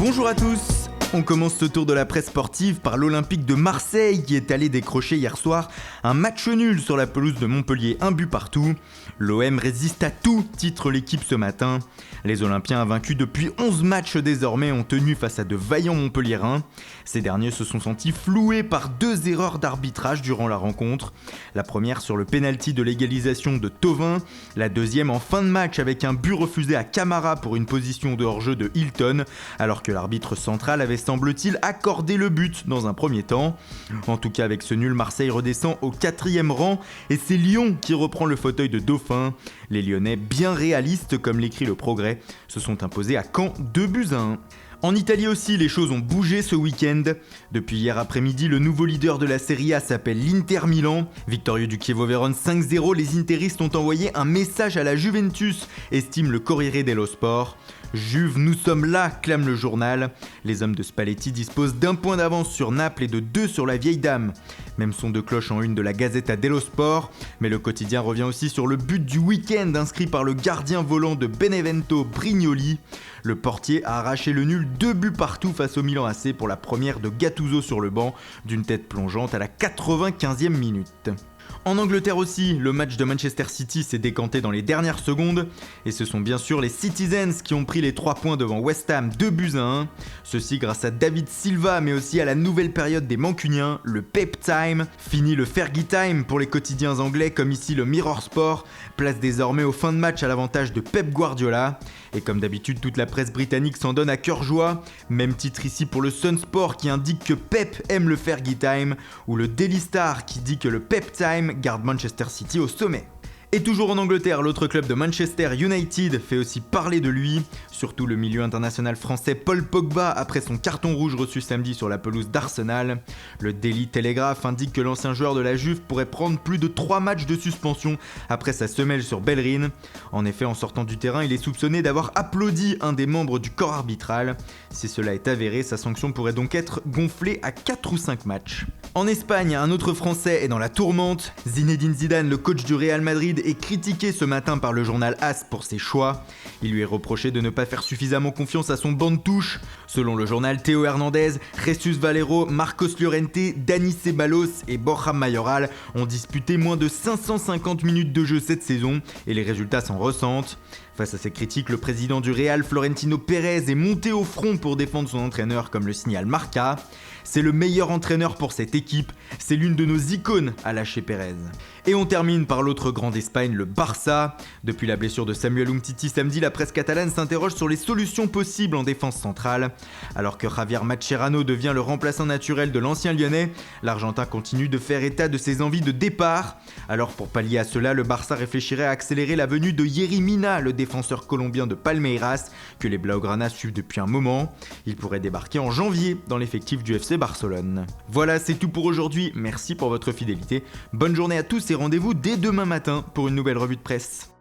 Bonjour à tous. On commence ce tour de la presse sportive par l'Olympique de Marseille qui est allé décrocher hier soir un match nul sur la pelouse de Montpellier, un but partout. L'OM résiste à tout, titre l'équipe ce matin. Les Olympiens invaincus depuis 11 matchs désormais ont tenu face à de vaillants Montpelliérains. Ces derniers se sont sentis floués par 2 erreurs d'arbitrage durant la rencontre. La première sur le pénalty de l'égalisation de Thauvin, la deuxième en fin de match avec un but refusé à Camara pour une position de hors-jeu de Hilton, alors que l'arbitre central avait semble-t-il accordé le but dans un premier temps. En tout cas avec ce nul, Marseille redescend au 4e rang et c'est Lyon qui reprend le fauteuil de dauphin. Les Lyonnais, bien réalistes comme l'écrit le Progrès, se sont imposés à Caen 2-1. En Italie aussi, les choses ont bougé ce week-end. Depuis hier après-midi, le nouveau leader de la Serie A s'appelle l'Inter Milan. Victorieux du Chievo Vérone 5-0, les interistes ont envoyé un message à la Juventus, estime le Corriere dello Sport. Juve, nous sommes là, clame le journal. Les hommes de Spalletti disposent d'1 point d'avance sur Naples et de 2 sur la vieille dame. Même son de cloche en une de la Gazzetta dello Sport, mais le quotidien revient aussi sur le but du week-end inscrit par le gardien volant de Benevento, Brignoli. Le portier a arraché le nul 2 buts partout face au Milan AC pour la première de Gattuso sur le banc, d'une tête plongeante à la 95e minute. En Angleterre aussi, le match de Manchester City s'est décanté dans les dernières secondes et ce sont bien sûr les Citizens qui ont pris les 3 points devant West Ham 2-1. Ceci grâce à David Silva mais aussi à la nouvelle période des Mancuniens, le Pep Time. Fini le Fergie Time pour les quotidiens anglais comme ici le Mirror Sport, place désormais aux fins de match à l'avantage de Pep Guardiola. Et comme d'habitude, toute la presse britannique s'en donne à cœur joie. Même titre ici pour le Sun Sport qui indique que Pep aime le Fergie Time, ou le Daily Star qui dit que le Pep Time garde Manchester City au sommet. Et toujours en Angleterre, l'autre club de Manchester United fait aussi parler de lui, surtout le milieu international français Paul Pogba après son carton rouge reçu samedi sur la pelouse d'Arsenal. Le Daily Telegraph indique que l'ancien joueur de la Juve pourrait prendre plus de 3 matchs de suspension après sa semelle sur Bellerin. En effet, en sortant du terrain, il est soupçonné d'avoir applaudi un des membres du corps arbitral. Si cela est avéré, sa sanction pourrait donc être gonflée à 4 ou 5 matchs. En Espagne, un autre Français est dans la tourmente. Zinedine Zidane, le coach du Real Madrid, est critiqué ce matin par le journal AS pour ses choix. Il lui est reproché de ne pas faire suffisamment confiance à son banc de touche. Selon le journal, Théo Hernandez, Jesus Valero, Marcos Llorente, Dani Ceballos et Borja Mayoral ont disputé moins de 550 minutes de jeu cette saison et les résultats s'en ressentent. Face à ces critiques, le président du Real, Florentino Pérez, est monté au front pour défendre son entraîneur comme le signale Marca. C'est le meilleur entraîneur pour cette équipe, c'est l'une de nos icônes, a lâché Pérez. Et on termine par l'autre grand d'Espagne, le Barça. Depuis la blessure de Samuel Umtiti samedi, la presse catalane s'interroge sur les solutions possibles en défense centrale. Alors que Javier Mascherano devient le remplaçant naturel de l'ancien lyonnais, l'Argentin continue de faire état de ses envies de départ. Alors pour pallier à cela, le Barça réfléchirait à accélérer la venue de Yerry Mina, le défenseur colombien de Palmeiras, que les Blaugrana suivent depuis un moment. Il pourrait débarquer en janvier dans l'effectif du FC Barcelone. Voilà, c'est tout pour aujourd'hui. Merci pour votre fidélité. Bonne journée à tous et rendez-vous dès demain matin pour une nouvelle revue de presse.